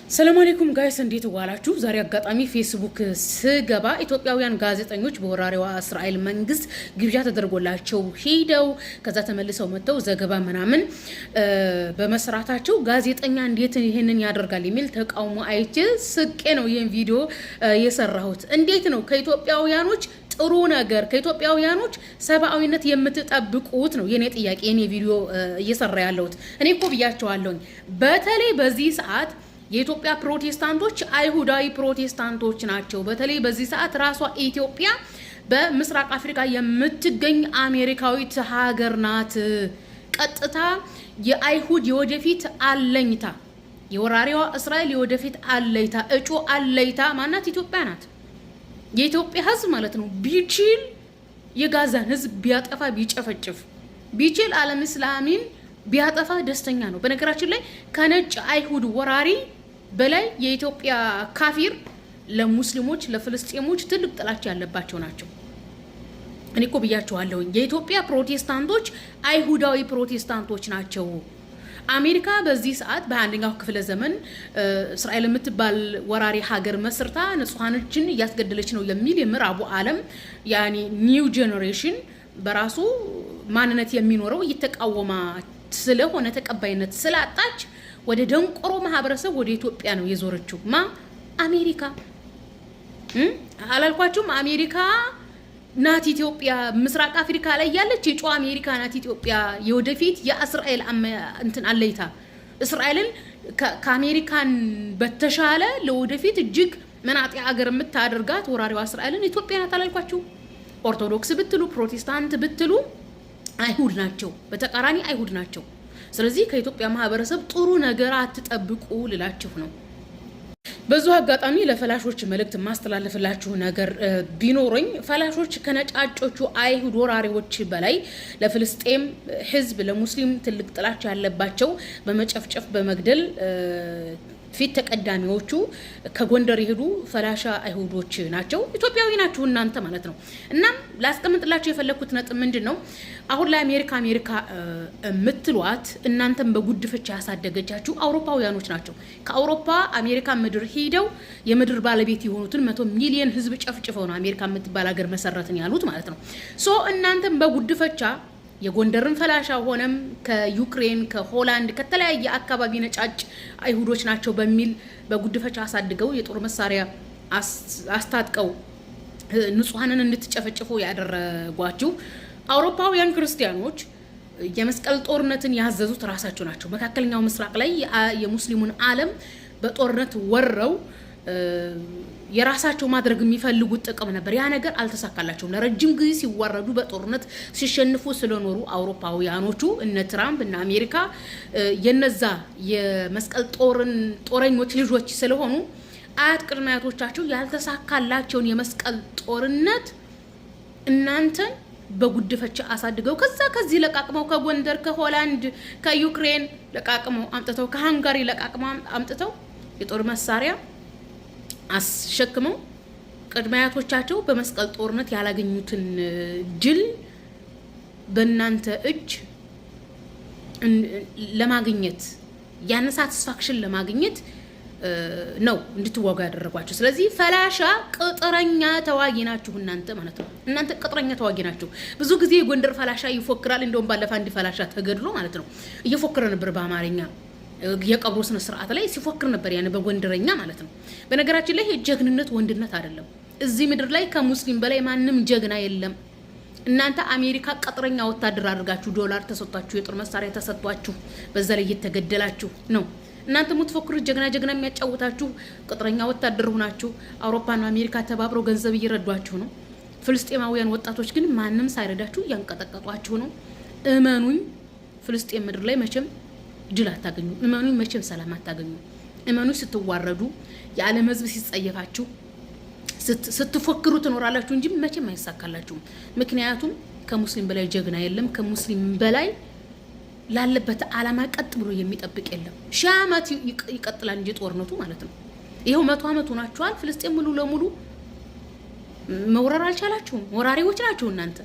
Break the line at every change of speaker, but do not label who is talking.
ሰላም አለይኩም ጋይስ እንዴት ዋላችሁ? ዛሬ አጋጣሚ ፌስቡክ ስገባ ኢትዮጵያውያን ጋዜጠኞች በወራሪዋ እስራኤል መንግስት ግብዣ ተደርጎላቸው ሄደው ከዛ ተመልሰው መጥተው ዘገባ ምናምን በመስራታቸው ጋዜጠኛ እንዴት ይሄንን ያደርጋል የሚል ተቃውሞ አይቼ ስቄ ነው ይሄን ቪዲዮ የሰራሁት። እንዴት ነው ከኢትዮጵያውያኖች ጥሩ ነገር ከኢትዮጵያውያኖች ሰብአዊነት የምትጠብቁት ነው የኔ ጥያቄ። የኔ ቪዲዮ እየሰራ ያለሁት እኔ እኮ ብያቸዋለሁኝ። በተለይ በዚህ ሰዓት የኢትዮጵያ ፕሮቴስታንቶች አይሁዳዊ ፕሮቴስታንቶች ናቸው። በተለይ በዚህ ሰዓት ራሷ ኢትዮጵያ በምስራቅ አፍሪካ የምትገኝ አሜሪካዊት ሀገር ናት። ቀጥታ የአይሁድ የወደፊት አለኝታ፣ የወራሪዋ እስራኤል የወደፊት አለኝታ እጩ አለኝታ ማናት? ኢትዮጵያ ናት። የኢትዮጵያ ሕዝብ ማለት ነው ቢችል የጋዛን ሕዝብ ቢያጠፋ ቢጨፈጭፍ ቢችል ዓለም እስላሚን ቢያጠፋ ደስተኛ ነው። በነገራችን ላይ ከነጭ አይሁድ ወራሪ በላይ የኢትዮጵያ ካፊር ለሙስሊሞች ለፍልስጤሞች ትልቅ ጥላቻ ያለባቸው ናቸው። እኔ እኮ ብያቸዋለሁ። የኢትዮጵያ ፕሮቴስታንቶች አይሁዳዊ ፕሮቴስታንቶች ናቸው። አሜሪካ በዚህ ሰዓት በአንደኛው ክፍለ ዘመን እስራኤል የምትባል ወራሪ ሀገር መስርታ ንጹሃኖችን እያስገደለች ነው የሚል የምዕራቡ ዓለም ያኔ ኒው ጄኔሬሽን በራሱ ማንነት የሚኖረው እየተቃወማ ስለሆነ ተቀባይነት ስላጣች ወደ ደንቆሮ ማህበረሰብ ወደ ኢትዮጵያ ነው የዞረችው። አሜሪካ አላልኳችሁም? አሜሪካ ናት ኢትዮጵያ ምስራቅ አፍሪካ ላይ ያለች የጮ አሜሪካ ናት ኢትዮጵያ የወደፊት የእስራኤል እንትን አለይታ እስራኤልን ከአሜሪካን በተሻለ ለወደፊት እጅግ መናጤ ሀገር የምታደርጋት ወራሪዋ እስራኤልን ኢትዮጵያ ናት አላልኳችሁ? ኦርቶዶክስ ብትሉ ፕሮቴስታንት ብትሉ አይሁድ ናቸው፣ በተቃራኒ አይሁድ ናቸው። ስለዚህ ከኢትዮጵያ ማህበረሰብ ጥሩ ነገር አትጠብቁ ልላችሁ ነው። በዙ አጋጣሚ ለፈላሾች መልእክት ማስተላለፍላችሁ ነገር ቢኖርኝ ፈላሾች ከነጫጮቹ አይሁድ ወራሪዎች በላይ ለፍልስጤም ህዝብ ለሙስሊም ትልቅ ጥላቻ ያለባቸው በመጨፍጨፍ በመግደል ፊት ተቀዳሚዎቹ ከጎንደር የሄዱ ፈላሻ አይሁዶች ናቸው። ኢትዮጵያዊ ናችሁ እናንተ ማለት ነው። እናም ላስቀምጥላችሁ የፈለኩት ነጥብ ምንድነው? አሁን ላይ አሜሪካ የምትሏት እናንተም በጉድፈቻ ያሳደገቻችሁ አውሮፓውያኖች ናቸው። ከአውሮፓ አሜሪካ ምድር ሄደው የምድር ባለቤት የሆኑትን 100 ሚሊዮን ህዝብ ጨፍጭፈው ነው አሜሪካ የምትባል ሀገር መሰረትን ያሉት ማለት ነው። ሶ እናንተም በጉድፈቻ የጎንደርን ፈላሻ ሆነም ከዩክሬን ከሆላንድ ከተለያየ አካባቢ ነጫጭ አይሁዶች ናቸው በሚል በጉድፈቻ አሳድገው የጦር መሳሪያ አስታጥቀው ንጹሃንን እንድትጨፈጭፉ ያደረጓችሁ አውሮፓውያን ክርስቲያኖች የመስቀል ጦርነትን ያዘዙት ራሳቸው ናቸው። መካከለኛው ምስራቅ ላይ የሙስሊሙን ዓለም በጦርነት ወረው የራሳቸው ማድረግ የሚፈልጉት ጥቅም ነበር። ያ ነገር አልተሳካላቸውም። ለረጅም ጊዜ ሲዋረዱ በጦርነት ሲሸንፉ ስለኖሩ አውሮፓውያኖቹ እነ ትራምፕ እና አሜሪካ የነዛ የመስቀል ጦረኞች ልጆች ስለሆኑ አያት ቅድመ አያቶቻቸው ያልተሳካላቸውን የመስቀል ጦርነት እናንተን በጉድፈቻ አሳድገው ከዚህ ለቃቅመው ከጎንደር ከሆላንድ ከዩክሬን ለቃቅመው አምጥተው ከሃንጋሪ ለቃቅመው አምጥተው የጦር መሳሪያ አስሸክመው ቅድመ አያቶቻቸው በመስቀል ጦርነት ያላገኙትን ድል በእናንተ እጅ ለማግኘት ያን ሳቲስፋክሽን ለማግኘት ነው እንድትዋጉ ያደረጓችሁ። ስለዚህ ፈላሻ ቅጥረኛ ተዋጊ ናችሁ እናንተ ማለት ነው። እናንተ ቅጥረኛ ተዋጊ ናችሁ። ብዙ ጊዜ የጎንደር ፈላሻ ይፎክራል። እንደውም ባለፈ አንድ ፈላሻ ተገድሎ ማለት ነው እየፎከረ ነበር በአማርኛ የቀብሩ ስነ ስርዓት ላይ ሲፎክር ነበር ያን በጎንደረኛ ማለት ነው። በነገራችን ላይ ጀግንነት ወንድነት አይደለም። እዚህ ምድር ላይ ከሙስሊም በላይ ማንም ጀግና የለም። እናንተ አሜሪካ ቀጥረኛ ወታደር አድርጋችሁ ዶላር ተሰጥቷችሁ የጦር መሳሪያ ተሰጥቷችሁ በዛ ላይ እየተገደላችሁ ነው እናንተ የምትፎክሩት። ጀግና የሚያጫውታችሁ ቅጥረኛ ወታደር ሆናችሁ አውሮፓና አሜሪካ ተባብረው ገንዘብ እየረዷችሁ ነው። ፍልስጤማውያን ወጣቶች ግን ማንም ሳይረዳችሁ እያንቀጠቀጧችሁ ነው። እመኑኝ ፍልስጤም ምድር ላይ መቼም ድል አታገኙ። እመኑኝ መቼም ሰላም አታገኙ። እመኑኝ ስትዋረዱ የዓለም ህዝብ ሲጸየፋችሁ ስትፎክሩ ትኖራላችሁ እንጂ መቼም አይሳካላችሁም። ምክንያቱም ከሙስሊም በላይ ጀግና የለም። ከሙስሊም በላይ ላለበት ዓላማ ቀጥ ብሎ የሚጠብቅ የለም። ሺህ ዓመት ይቀጥላል እንጂ ጦርነቱ ማለት ነው። ይሄው 100 ዓመት ሆናችኋል። ፍልስጤም ሙሉ ለሙሉ መውረር አልቻላችሁም። ወራሪዎች ናችሁ እናንተ።